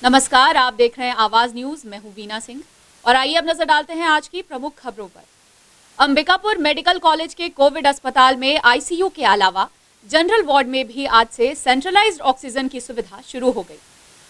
नमस्कार, आप देख रहे हैं आवाज न्यूज। मैं हूं वीना सिंह और आइए अब नजर डालते हैं आज की प्रमुख खबरों पर। अंबिकापुर मेडिकल कॉलेज के कोविड अस्पताल में आईसीयू के अलावा जनरल वार्ड में भी आज से सेंट्रलाइज्ड ऑक्सीजन की सुविधा शुरू हो गई।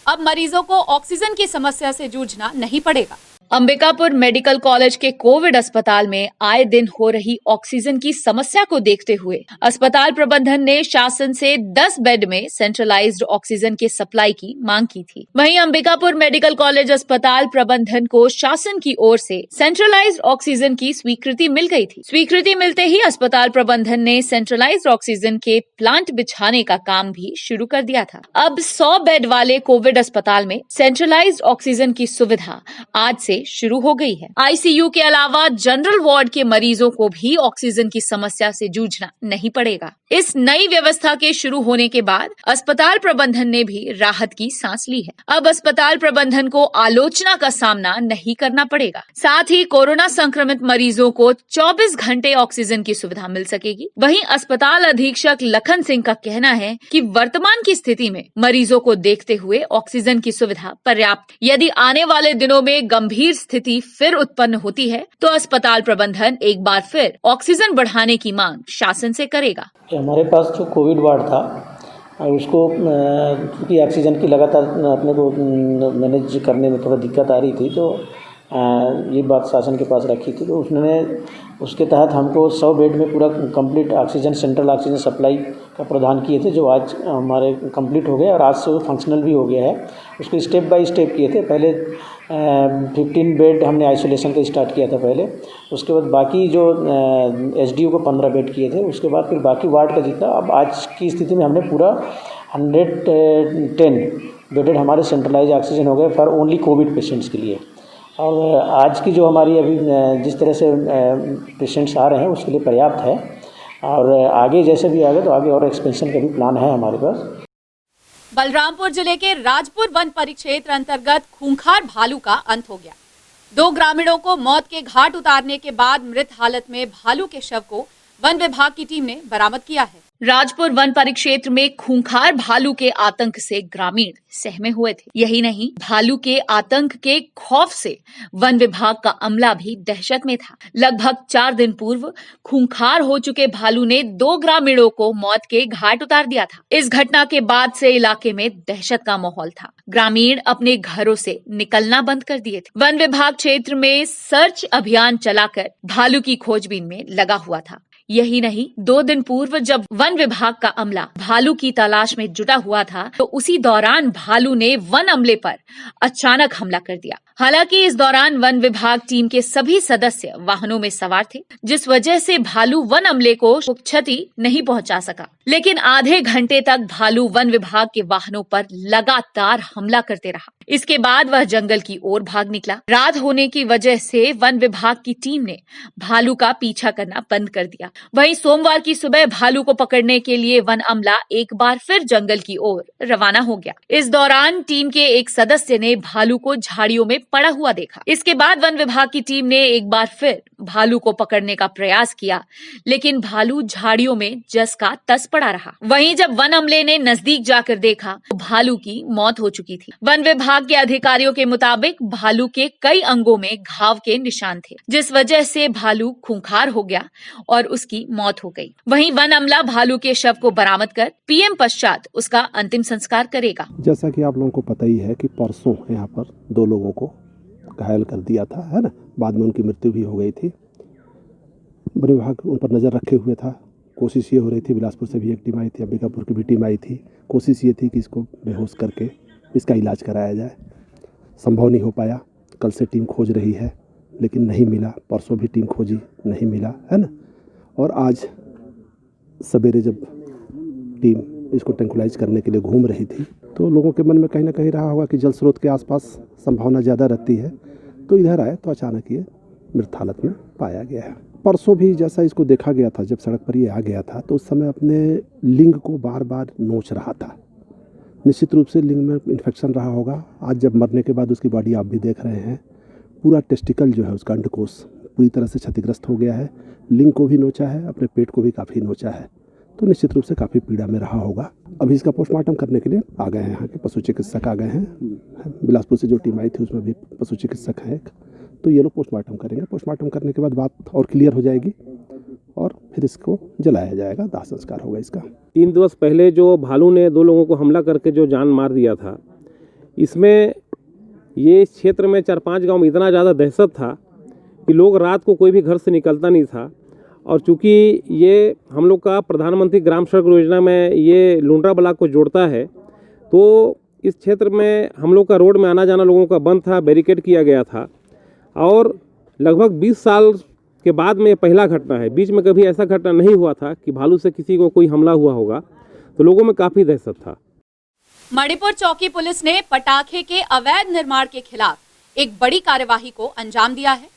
अब मरीजों को ऑक्सीजन की समस्या से जूझना नहीं पड़ेगा। अंबिकापुर मेडिकल कॉलेज के कोविड अस्पताल में आए दिन हो रही ऑक्सीजन की समस्या को देखते हुए अस्पताल प्रबंधन ने शासन से 10 बेड में सेंट्रलाइज्ड ऑक्सीजन के सप्लाई की मांग की थी। वहीं अंबिकापुर मेडिकल कॉलेज अस्पताल प्रबंधन को शासन की ओर से सेंट्रलाइज्ड ऑक्सीजन की स्वीकृति मिल गई थी। स्वीकृति मिलते ही अस्पताल प्रबंधन ने सेंट्रलाइज्ड ऑक्सीजन के प्लांट बिछाने का काम भी शुरू कर दिया था। अब 100 बेड वाले कोविड अस्पताल में सेंट्रलाइज्ड ऑक्सीजन की सुविधा आज से शुरू हो गई है। आईसीयू के अलावा जनरल वार्ड के मरीजों को भी ऑक्सीजन की समस्या से जूझना नहीं पड़ेगा। इस नई व्यवस्था के शुरू होने के बाद अस्पताल प्रबंधन ने भी राहत की सांस ली है। अब अस्पताल प्रबंधन को आलोचना का सामना नहीं करना पड़ेगा। साथ ही कोरोना संक्रमित मरीजों को 24 घंटे ऑक्सीजन की सुविधा मिल सकेगी। वहीं अस्पताल अधीक्षक लखन सिंह का कहना है कि वर्तमान की स्थिति में मरीजों को देखते हुए ऑक्सीजन की सुविधा पर्याप्त। यदि आने वाले दिनों में गंभीर स्थिति फिर उत्पन्न होती है तो अस्पताल प्रबंधन एक बार फिर ऑक्सीजन बढ़ाने की मांग शासन से करेगा। हमारे पास जो कोविड वार्ड था उसको क्योंकि ऑक्सीजन की लगातार अपने को मैनेज करने में थोड़ा दिक्कत आ रही थी, तो ये बात शासन के पास रखी थी। तो उसके तहत हमको 100 बेड में पूरा complete oxygen central oxygen supply का प्रदान किए थे, जो आज हमारे कंप्लीट हो गए और आज से वो फंक्शनल भी हो गया है। उसको स्टेप बाय स्टेप किए थे। पहले 15 बेड हमने आइसोलेशन का स्टार्ट किया था पहले, उसके बाद बाकी जो एसडीयू को 15 बेड किए थे, उसके बाद फिर बाकी वार्ड का जितना। अब आज की स्थिति में हमने पूरा 110 बेडेड हमारे सेंट्रलाइज ऑक्सीजन हो गए फॉर ओनली कोविड पेशेंट्स के लिए। और आज की जो हमारी अभी जिस तरह से पेशेंट्स आ रहे हैं उसके लिए पर्याप्त है, और आगे जैसे भी आगे तो आगे और एक्सपेंशन का भी प्लान है हमारे पास। बलरामपुर जिले के राजपुर वन परिक्षेत्र अंतर्गत खूंखार भालू का अंत हो गया। 2 ग्रामीणों को मौत के घाट उतारने के बाद मृत हालत में भालू के शव को वन विभाग की टीम ने बरामद किया है। राजपुर वन परिक्षेत्र में खूंखार भालू के आतंक से ग्रामीण सहमे हुए थे। यही नहीं, भालू के आतंक के खौफ से वन विभाग का अमला भी दहशत में था। लगभग 4 दिन पूर्व खूंखार हो चुके भालू ने 2 ग्रामीणों को मौत के घाट उतार दिया था। इस घटना के बाद से इलाके में दहशत का माहौल था। ग्रामीण अपने घरों से निकलना बंद कर दिए थे। वन विभाग क्षेत्र में सर्च अभियान चलाकर भालू की खोजबीन में लगा हुआ था। यही नहीं, 2 दिन पूर्व जब वन विभाग का अमला भालू की तलाश में जुटा हुआ था तो उसी दौरान भालू ने वन अमले पर अचानक हमला कर दिया। हालांकि इस दौरान वन विभाग टीम के सभी सदस्य वाहनों में सवार थे, जिस वजह से भालू वन अमले को क्षति नहीं पहुंचा सका। लेकिन आधे घंटे तक भालू वन विभाग के वाहनों पर लगातार हमला करते रहा। इसके बाद वह जंगल की ओर भाग निकला। रात होने की वजह से वन विभाग की टीम ने भालू का पीछा करना बंद कर दिया। वहीं सोमवार की सुबह भालू को पकड़ने के लिए वन अमला एक बार फिर जंगल की ओर रवाना हो गया। इस दौरान टीम के एक सदस्य ने भालू को झाड़ियों में पड़ा हुआ देखा। इसके बाद वन विभाग की टीम ने एक बार फिर भालू को पकड़ने का प्रयास किया, लेकिन भालू झाड़ियों में जस का तस पड़ा रहा। वहीं जब वन अमले ने नजदीक जाकर देखा तो भालू की मौत हो चुकी थी। वन विभाग के अधिकारियों के मुताबिक भालू के कई अंगों में घाव के निशान थे, जिस वजह से भालू खूंखार हो गया और उसकी मौत हो गई। वहीं वन अमला भालू के शव को बरामद कर पीएम पश्चात उसका अंतिम संस्कार करेगा। जैसा कि आप लोगों को पता ही है कि परसों यहाँ पर 2 लोगों को घायल कर दिया था, है ना। बाद में उनकी मृत्यु भी हो गई थी। वन विभाग उन पर नज़र रखे हुए था। कोशिश ये हो रही थी, बिलासपुर से भी एक टीम आई थी, अंबिकापुर की भी टीम आई थी। कोशिश ये थी कि इसको बेहोश करके इसका इलाज कराया जाए। संभव नहीं हो पाया। कल से टीम खोज रही है लेकिन नहीं मिला। परसों भी टीम खोजी, नहीं मिला, है ना। और आज सवेरे जब टीम इसको ट्रैंक्विलाइज करने के लिए घूम रही थी तो लोगों के मन में कहीं ना कहीं रहा होगा कि जल स्रोत के आसपास संभावना ज़्यादा रहती है, तो इधर आए तो अचानक ये मृत हालत में पाया गया है। परसों भी जैसा इसको देखा गया था, जब सड़क पर ये आ गया था तो उस समय अपने लिंग को बार बार नोच रहा था। निश्चित रूप से लिंग में इन्फेक्शन रहा होगा। आज जब मरने के बाद उसकी बॉडी आप भी देख रहे हैं, पूरा टेस्टिकल जो है उसका अंडकोश पूरी तरह से क्षतिग्रस्त हो गया है। लिंग को भी नोचा है, अपने पेट को भी काफ़ी नोचा है, तो निश्चित रूप से काफ़ी पीड़ा में रहा होगा। अभी इसका पोस्टमार्टम करने के लिए आ गए हैं, यहाँ के पशु चिकित्सक आ गए हैं, बिलासपुर से जो टीम आई थी उसमें भी पशु चिकित्सक है एक। तो ये लोग पोस्टमार्टम करेंगे, पोस्टमार्टम करने के बाद बात और क्लियर हो जाएगी और फिर इसको जलाया जाएगा, दाह संस्कार होगा इसका। 3 दिवस पहले जो भालू ने 2 लोगों को हमला करके जो जान मार दिया था, इसमें ये इस क्षेत्र में 4-5 गांव में इतना ज़्यादा दहशत था कि लोग रात को कोई भी घर से निकलता नहीं था। और चूँकि ये हम लोग का प्रधानमंत्री ग्राम सड़क योजना में ये लुंड्रा ब्लॉक को जोड़ता है, तो इस क्षेत्र में हम लोग का रोड में आना जाना लोगों का बंद था, बैरिकेड किया गया था। और लगभग 20 साल के बाद में ये पहला घटना है। बीच में कभी ऐसा घटना नहीं हुआ था कि भालू से किसी को कोई हमला हुआ होगा, तो लोगों में काफ़ी दहशत था। मणिपुर चौकी पुलिस ने पटाखे के अवैध निर्माण के खिलाफ एक बड़ी कार्यवाही को अंजाम दिया है।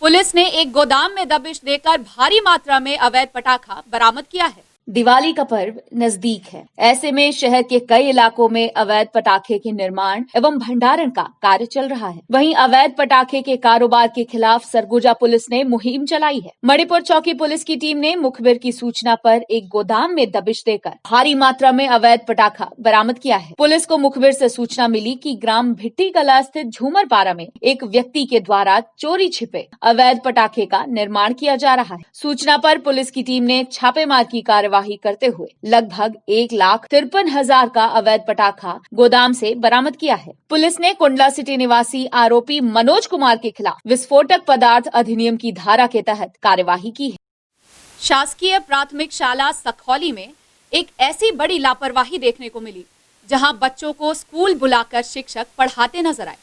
पुलिस ने एक गोदाम में दबिश देकर भारी मात्रा में अवैध पटाखा बरामद किया है। दिवाली का पर्व नजदीक है, ऐसे में शहर के कई इलाकों में अवैध पटाखे के निर्माण एवं भंडारण का कार्य चल रहा है। वहीं अवैध पटाखे के कारोबार के खिलाफ सरगुजा पुलिस ने मुहिम चलाई है। मणिपुर चौकी पुलिस की टीम ने मुखबिर की सूचना पर एक गोदाम में दबिश देकर भारी मात्रा में अवैध पटाखा बरामद किया है। पुलिस को मुखबिर से सूचना मिली कि ग्राम भिट्टी कला स्थित झूमरपारा में एक व्यक्ति के द्वारा चोरी छिपे अवैध पटाखे का निर्माण किया जा रहा है। सूचना पर पुलिस की टीम ने छापेमार की कार्यवाही करते हुए लगभग 1,53,000 का अवैध पटाखा गोदाम से बरामद किया है। पुलिस ने कुंडला सिटी निवासी आरोपी मनोज कुमार के खिलाफ विस्फोटक पदार्थ अधिनियम की धारा के तहत कार्यवाही की है। शासकीय प्राथमिक शाला सखौली में एक ऐसी बड़ी लापरवाही देखने को मिली, जहां बच्चों को स्कूल बुलाकर शिक्षक पढ़ाते नजर आए।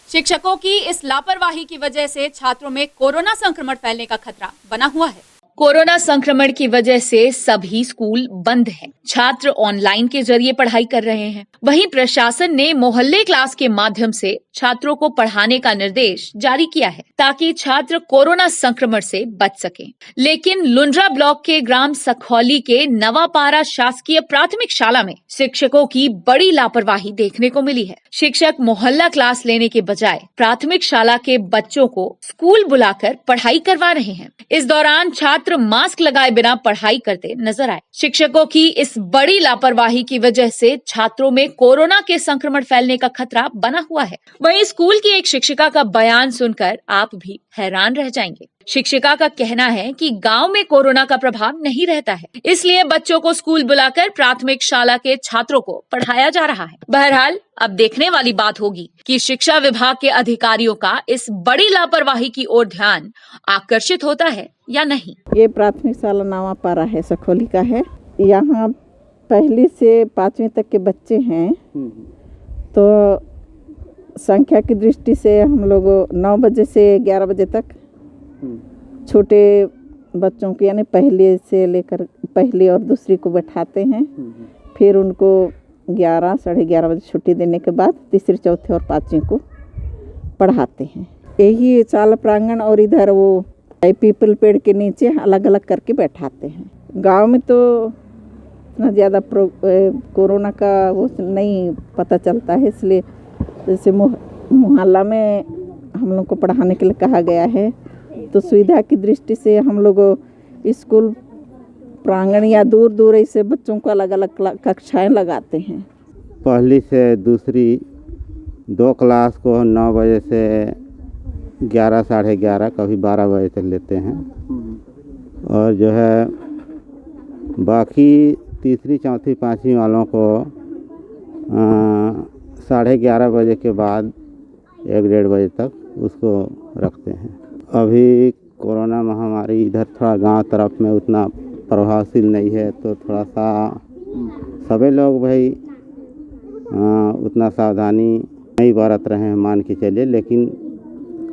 शिक्षकों की इस लापरवाही की वजह से छात्रों में कोरोना संक्रमण फैलने का खतरा बना हुआ है। कोरोना संक्रमण की वजह से सभी स्कूल बंद हैं। छात्र ऑनलाइन के जरिए पढ़ाई कर रहे हैं। वहीं प्रशासन ने मोहल्ले क्लास के माध्यम से छात्रों को पढ़ाने का निर्देश जारी किया है, ताकि छात्र कोरोना संक्रमण से बच सकें। लेकिन लुंड्रा ब्लॉक के ग्राम सखौली के नवापारा शासकीय प्राथमिक शाला में शिक्षकों की बड़ी लापरवाही देखने को मिली है। शिक्षक मोहल्ला क्लास लेने के बजाय प्राथमिक शाला के बच्चों को स्कूल बुलाकर पढ़ाई करवा रहे हैं। इस दौरान छात्र मास्क लगाए बिना पढ़ाई करते नजर आए। शिक्षकों की इस बड़ी लापरवाही की वजह से छात्रों में कोरोना के संक्रमण फैलने का खतरा बना हुआ है। वहीं स्कूल की एक शिक्षिका का बयान सुनकर आप भी हैरान रह जाएंगे। शिक्षिका का कहना है कि गांव में कोरोना का प्रभाव नहीं रहता है, इसलिए बच्चों को स्कूल बुलाकर प्राथमिक शाला के छात्रों को पढ़ाया जा रहा है। बहरहाल अब देखने वाली बात होगी कि शिक्षा विभाग के अधिकारियों का इस बड़ी लापरवाही की ओर ध्यान आकर्षित होता है या नहीं। ये प्राथमिक शाला नवापारा है, सखौली का है। यहाँ 1 से 5वीं तक के बच्चे हैं, तो संख्या की दृष्टि से हम लोग 9 बजे से 11 बजे तक छोटे बच्चों को यानी पहले से लेकर पहली और दूसरी को बैठाते हैं। फिर उनको 11 साढ़े 11 बजे छुट्टी देने के बाद तीसरी चौथी और 5वीं को पढ़ाते हैं। यही शाला प्रांगण और इधर वो पीपल पेड़ के नीचे अलग अलग करके बैठाते हैं। गांव में तो इतना ज़्यादा कोरोना का वो नहीं पता चलता है, इसलिए जैसे मोहल्ला में हम लोग को पढ़ाने के लिए कहा गया है, तो सुविधा की दृष्टि से हम लोग स्कूल प्रांगण या दूर दूर ऐसे बच्चों को अलग अलग कक्षाएं लगाते हैं। पहली से दूसरी 2 क्लास को 9 बजे से 11 साढ़े 11 कभी 12 बजे तक लेते हैं, और जो है बाकी तीसरी चौथी 5वीं वालों को 11:30 बजे के बाद 1-1:30 बजे तक उसको रखते हैं। अभी कोरोना महामारी इधर थोड़ा गांव तरफ में उतना प्रभावशील नहीं है, तो थोड़ा सा सभी लोग भाई उतना सावधानी नहीं बरत रहे हैं, मान के चलिए, लेकिन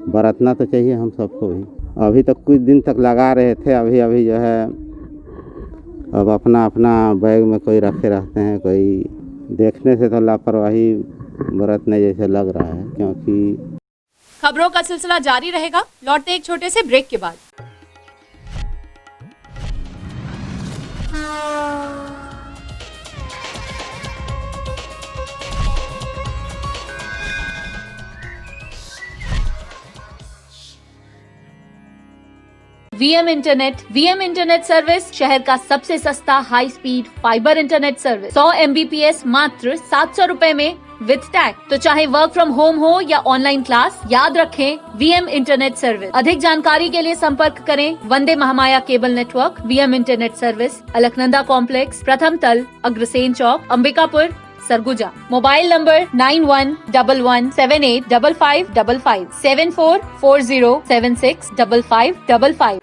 बरतना तो चाहिए हम सबको भी। अभी तक कुछ दिन तक लगा रहे थे, अभी जो है अब अपना अपना बैग में कोई रखे रहते हैं, कोई देखने से तो लापरवाही बरतने जैसे लग रहा है। क्योंकि खबरों का सिलसिला जारी रहेगा, लौटते एक छोटे से ब्रेक के बाद। वीएम इंटरनेट सर्विस शहर का सबसे सस्ता high speed fibre internet service. 100 MBPS मात्र 700 रुपए में विद टैग। तो चाहे वर्क फ्रॉम होम हो या ऑनलाइन क्लास, याद रखें VM इंटरनेट सर्विस। अधिक जानकारी के लिए संपर्क करें Vande Mahamaya cable network, VM internet service, Alaknanda complex, प्रथम तल, Agrasen Chowk, Ambikapur, Surguja. Mobile number 9111785555 7440765555।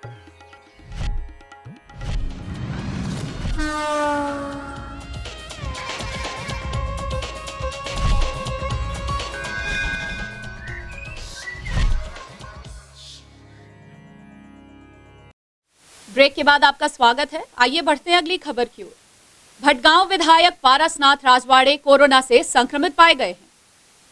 Break के बाद आपका स्वागत है। आइए बढ़ते हैं अगली खबर की ओर। भटगांव विधायक पारसनाथ राजवाड़े कोरोना से संक्रमित पाए गए हैं।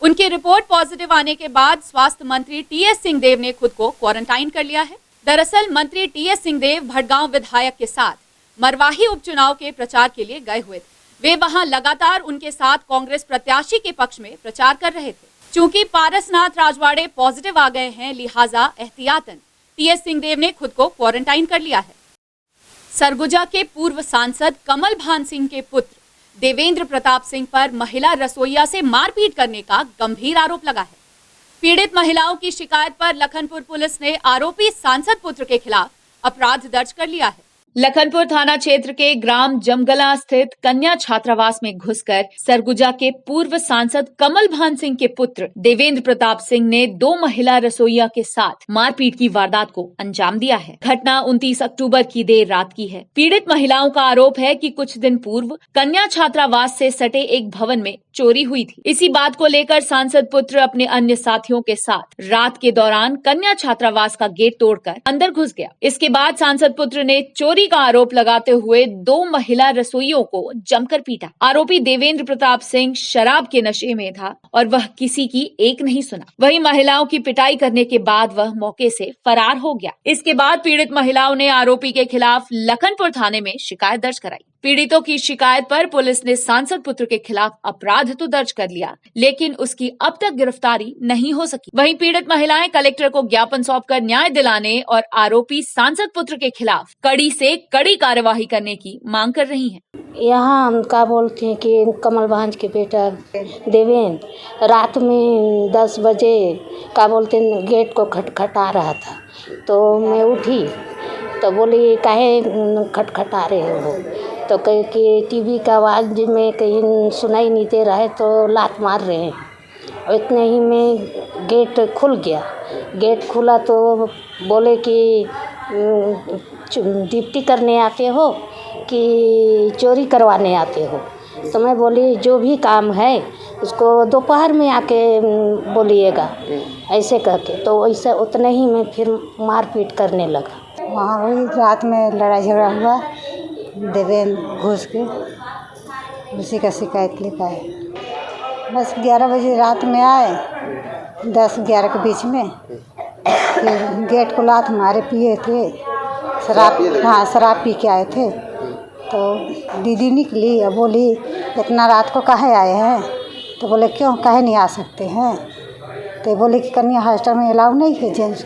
उनकी रिपोर्ट पॉजिटिव आने के बाद स्वास्थ्य मंत्री TS सिंहदेव ने खुद को क्वारंटाइन कर लिया है। दरअसल मंत्री TS सिंहदेव भटगांव विधायक के साथ मरवाही उपचुनाव के प्रचार के लिए गए हुए थे। वे वहां लगातार उनके साथ कांग्रेस प्रत्याशी के पक्ष में प्रचार कर रहे थे। चूंकि पारसनाथ राजवाड़े पॉजिटिव आ गए हैं, लिहाजा एहतियातन TS सिंहदेव ने खुद को क्वारंटाइन कर लिया है। सरगुजा के पूर्व सांसद कमल भान सिंह के पुत्र देवेंद्र प्रताप सिंह पर महिला रसोइया से मारपीट करने का गंभीर आरोप लगा है। पीड़ित महिलाओं की शिकायत पर लखनपुर पुलिस ने आरोपी सांसद पुत्र के खिलाफ अपराध दर्ज कर लिया है। लखनपुर थाना क्षेत्र के ग्राम जमगला स्थित कन्या छात्रावास में घुसकर सरगुजा के पूर्व सांसद कमल भान सिंह के पुत्र देवेंद्र प्रताप सिंह ने 2 महिला रसोइया के साथ मारपीट की वारदात को अंजाम दिया है। घटना 29 अक्टूबर की देर रात की है। पीड़ित महिलाओं का आरोप है कि कुछ दिन पूर्व कन्या छात्रावास से सटे एक भवन में चोरी हुई थी। इसी बात को लेकर सांसद पुत्र अपने अन्य साथियों के साथ रात के दौरान कन्या छात्रावास का गेट तोड़कर अंदर घुस गया। इसके बाद सांसद पुत्र ने चोरी का आरोप लगाते हुए 2 महिला रसोइयों को जमकर पीटा। आरोपी देवेंद्र प्रताप सिंह शराब के नशे में था और वह किसी की एक नहीं सुना। वहीं महिलाओं की पिटाई करने के बाद वह मौके से फरार हो गया। इसके बाद पीड़ित महिलाओं ने आरोपी के खिलाफ लखनपुर थाने में शिकायत दर्ज कराई। पीड़ितों की शिकायत पर पुलिस ने सांसद पुत्र के खिलाफ अपराध तो दर्ज कर लिया, लेकिन उसकी अब तक गिरफ्तारी नहीं हो सकी। वहीं पीड़ित महिलाएं कलेक्टर को ज्ञापन सौंपकर न्याय दिलाने और आरोपी सांसद पुत्र के खिलाफ कड़ी से कड़ी कार्यवाही करने की मांग कर रही हैं। यहाँ हम का बोलते हैं कि कमल भांज के बेटा देवेंद्र रात में 10 बजे का बोलते हैं गेट को खटखटा रहा था, तो मैं उठी तो बोली काहे खटखटा रहे हो, तो कहीं कि टीवी का आवाज़ में कहीं सुनाई नहीं दे रहा है तो लात मार रहे हैं। और इतने ही में गेट खुल गया। गेट खुला तो बोले कि ड्यूटी करने आते हो कि चोरी करवाने आते हो। तो मैं बोली जो भी काम है उसको दोपहर में आके बोलिएगा, ऐसे कहके। तो वैसे उतने ही में फिर मारपीट करने लगा। वहाँ वही रात में लड़ाई झगड़ा हुआ, देवेंद्र घुस के उसी का शिकायत लिखा है। बस 11 बजे रात में आए, 10-11 के बीच में, फिर गेट को लात मारे, पिए थे शराब। हाँ, शराब पी के आए थे। तो दीदी निकली और बोली इतना रात को काहे आए हैं, तो बोले क्यों काहे नहीं आ सकते हैं, तो बोले कि कन्या हॉस्टल में अलाउ नहीं है जेंट्स।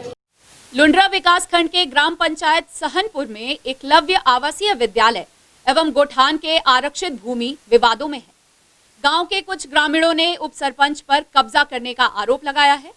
लुंड्रा विकास खंड के ग्राम पंचायत सहनपुर में एकलव्य आवासीय विद्यालय एवं गोठान के आरक्षित भूमि विवादों में है। गांव के कुछ ग्रामीणों ने उप सरपंच पर कब्जा करने का आरोप लगाया है।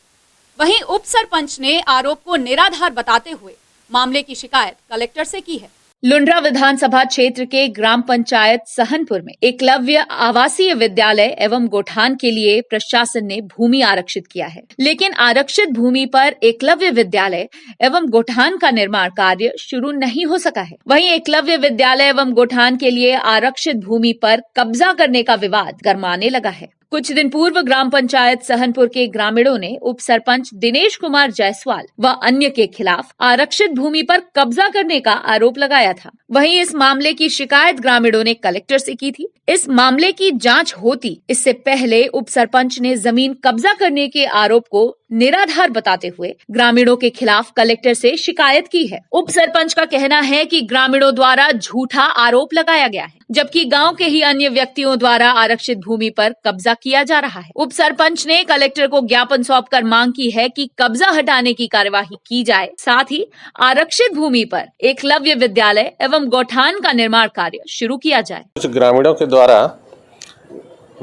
वहीं उप सरपंच ने आरोप को निराधार बताते हुए मामले की शिकायत कलेक्टर से की है। लुंड्रा विधानसभा क्षेत्र के ग्राम पंचायत सहनपुर में एकलव्य आवासीय विद्यालय एवं गोठान के लिए प्रशासन ने भूमि आरक्षित किया है, लेकिन आरक्षित भूमि पर एकलव्य विद्यालय एवं गोठान का निर्माण कार्य शुरू नहीं हो सका है। वहीं एकलव्य विद्यालय एवं गोठान के लिए आरक्षित भूमि पर कब्जा करने का विवाद गरमाने लगा है। कुछ दिन पूर्व ग्राम पंचायत सहनपुर के ग्रामीणों ने उप सरपंच दिनेश कुमार जायसवाल व अन्य के खिलाफ आरक्षित भूमि पर कब्जा करने का आरोप लगाया था। वहीं इस मामले की शिकायत ग्रामीणों ने कलेक्टर से की थी। इस मामले की जांच होती इससे पहले उप सरपंच ने जमीन कब्जा करने के आरोप को निराधार बताते हुए ग्रामीणों के खिलाफ कलेक्टर से शिकायत की है। उप सरपंच का कहना है कि ग्रामीणों द्वारा झूठा आरोप लगाया गया है, जबकि गांव के ही अन्य व्यक्तियों द्वारा आरक्षित भूमि पर कब्जा किया जा रहा है। उप सरपंच ने कलेक्टर को ज्ञापन सौंपकर मांग की है कि कब्जा हटाने की कार्यवाही की जाए, साथ ही आरक्षित भूमि पर एकलव्य विद्यालय एवं गोठान का निर्माण कार्य शुरू किया जाए। कुछ ग्रामीणों के द्वारा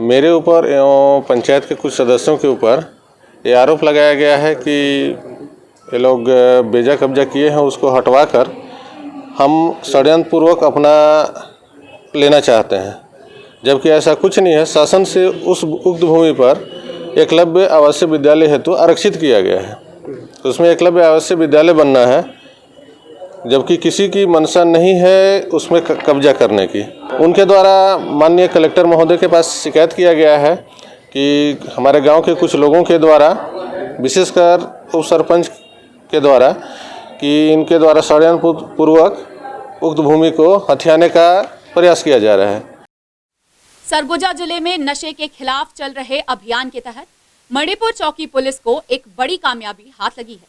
मेरे ऊपर एवं पंचायत के कुछ सदस्यों के ऊपर ये आरोप लगाया गया है कि ये लोग बेजा कब्जा किए हैं, उसको हटवा कर हम षड्यंत्रपूर्वक अपना लेना चाहते हैं, जबकि ऐसा कुछ नहीं है। शासन से उस उक्त भूमि पर एकलव्य आवासीय विद्यालय हेतु आरक्षित किया गया है, तो उसमें एकलव्य आवासीय विद्यालय बनना है, जबकि किसी की मंशा नहीं है उसमें कब्जा करने की। उनके द्वारा माननीय कलेक्टर महोदय के पास शिकायत किया गया है कि हमारे गांव के कुछ लोगों के द्वारा, विशेषकर उप सरपंच के द्वारा, कि इनके द्वारा षड्यंत्रपूर्वक उक्त भूमि को हथियाने का प्रयास किया जा रहा है। सरगुजा जिले में नशे के खिलाफ चल रहे अभियान के तहत मणिपुर चौकी पुलिस को एक बड़ी कामयाबी हाथ लगी है।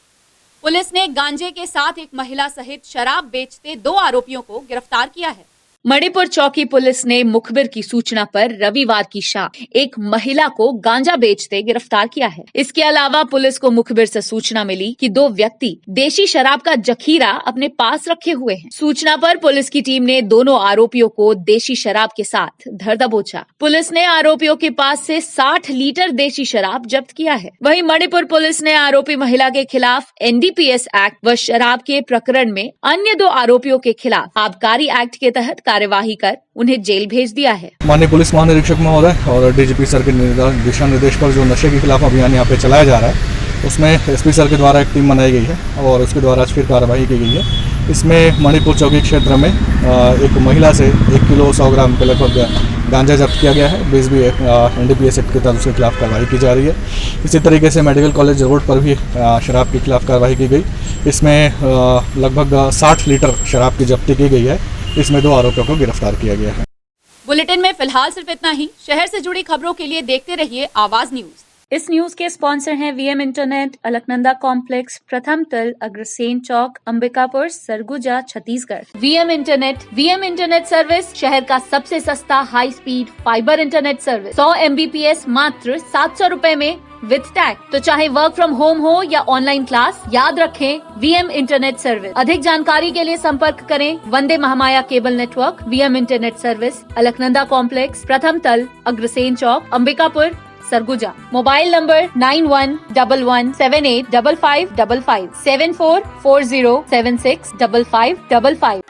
पुलिस ने गांजे के साथ एक महिला सहित शराब बेचते 2 आरोपियों को गिरफ्तार किया है। मणिपुर चौकी पुलिस ने मुखबिर की सूचना पर रविवार की शाम एक महिला को गांजा बेचते गिरफ्तार किया है। इसके अलावा पुलिस को मुखबिर से सूचना मिली कि 2 व्यक्ति देशी शराब का जखीरा अपने पास रखे हुए हैं। सूचना पर पुलिस की टीम ने दोनों आरोपियों को देशी शराब के साथ धर दबोचा। पुलिस ने आरोपियों के पास से 60 लीटर देशी शराब जब्त किया है। वहीं मणिपुर पुलिस ने आरोपी महिला के खिलाफ NDPS एक्ट व शराब के प्रकरण में अन्य 2 आरोपियों के खिलाफ आबकारी एक्ट के तहत कार्यवाही कर उन्हें जेल भेज दिया है। माननीय पुलिस महानिरीक्षक महोदय और DGP सर के दिशा निर्देश पर जो नशे के खिलाफ अभियान यहाँ पे चलाया जा रहा है, उसमें SP सर के द्वारा एक टीम बनाई गई है और उसके द्वारा आज फिर कार्रवाई की गई है। इसमें मणिपुर चौकी क्षेत्र में एक महिला से 1 किलो 100 ग्राम के लगभग गांजा जब्त किया गया है। 20 NDPS एक्ट के तहत उसके खिलाफ कार्रवाई की जा रही है। इसी तरीके से मेडिकल कॉलेज रोड पर भी शराब के खिलाफ कार्रवाई की गई। इसमें लगभग 60 लीटर शराब की जब्ती की गई है। इसमें 2 आरोपियों को गिरफ्तार किया गया है। बुलेटिन में फिलहाल सिर्फ इतना ही। शहर से जुड़ी खबरों के लिए देखते रहिए आवाज न्यूज। इस न्यूज के स्पॉन्सर हैं VM इंटरनेट, अलकनंदा कॉम्प्लेक्स, प्रथम तल, Agrasen Chowk, Ambikapur, Surguja, Chhattisgarh. VM internet service शहर का सबसे सस्ता high speed fibre internet service. 100 Mbps मात्र 700 रुपए में विद टैग। तो चाहे वर्क फ्रॉम होम हो या ऑनलाइन क्लास, याद रखें VM इंटरनेट सर्विस। अधिक जानकारी के लिए संपर्क करें Vande Mahamaya cable network. VM internet service, Alaknanda complex, प्रथम तल, अग्रसेन चौक, अंबिकापुर, सरगुजा। Mobile number 9111785555 7440765555।